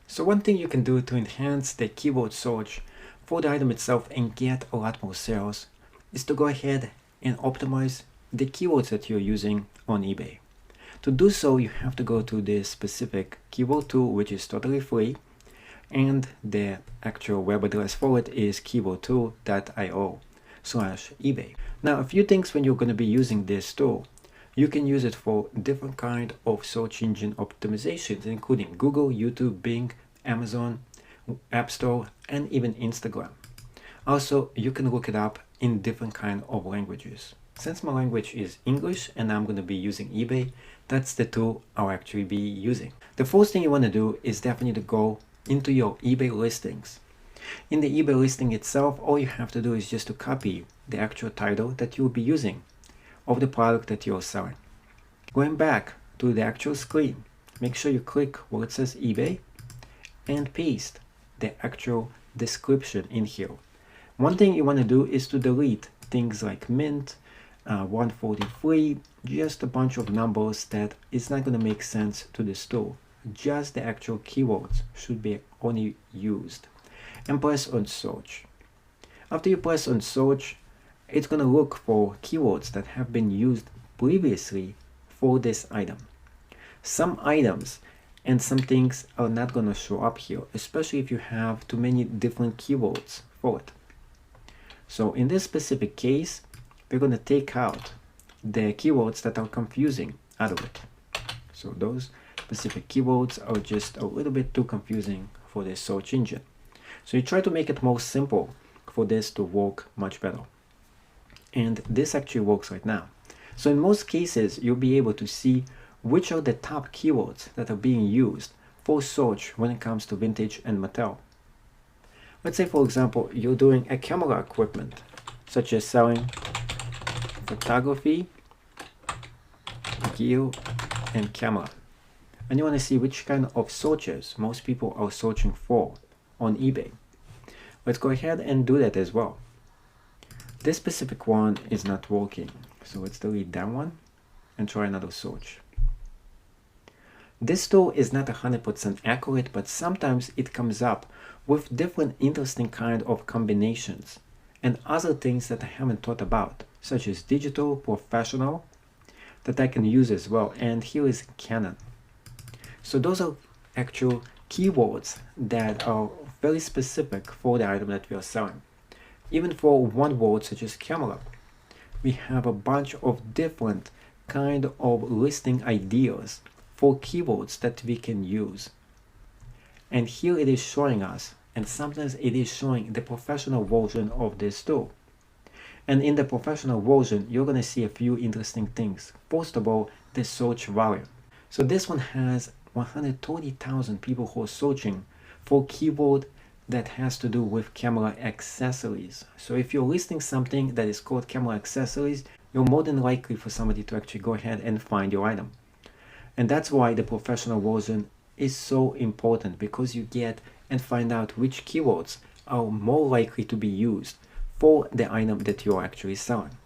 So one thing you can do to enhance the keyword search for the item itself and get a lot more sales is to go ahead and optimize the keywords that you're using on eBay. To do so, you have to go to this specific keyword tool, which is totally free, and the actual web address for it is keywordtool.io/eBay. Now, a few things when you're going to be using this tool. You can use it for different kind of search engine optimizations, including Google, YouTube, Bing, Amazon, App Store, and even Instagram. Also, you can look it up in different kind of languages. Since my language is English and I'm going to be using eBay, that's the tool I'll actually be using. The first thing you want to do is definitely to go into your eBay listings. In the eBay listing itself, all you have to do is just to copy the actual title that you'll be using of the product that you're selling. Going back to the actual screen, make sure you click where it says eBay and paste the actual description in here. One thing you want to do is to delete things like mint, 143, just a bunch of numbers that is not going to make sense to this tool. Just the actual keywords should be only used. And press on search. After you press on search, it's going to look for keywords that have been used previously for this item. Some items and some things are not going to show up here, especially if you have too many different keywords for it. So in this specific case, we're going to take out the keywords that are confusing out of it. So those specific keywords are just a little bit too confusing for the search engine. So you try to make it more simple for this to work much better. And this actually works right now. So in most cases, you'll be able to see which are the top keywords that are being used for search when it comes to vintage and Mattel. Let's say, for example, you're doing a camera equipment, such as selling photography, gear, and camera. And you want to see which kind of searches most people are searching for on eBay. Let's go ahead and do that as well. This specific one is not working, so let's delete that one and try another search. This tool is not 100% accurate, but sometimes it comes up with different interesting kind of combinations and other things that I haven't thought about, such as digital, professional, that I can use as well. And here is Canon. So those are actual keywords that are very specific for the item that we are selling. Even for one word such as camera, we have a bunch of different kind of listing ideas for keywords that we can use. And here it is showing us, and sometimes it is showing the professional version of this tool. And in the professional version, you're going to see a few interesting things. First of all, the search volume. So this one has 130,000 people who are searching for keyword that has to do with camera accessories. So if you're listing something that is called camera accessories, you're more than likely for somebody to actually go ahead and find your item. And that's why the professional version is so important, because you get and find out which keywords are more likely to be used for the item that you're actually selling.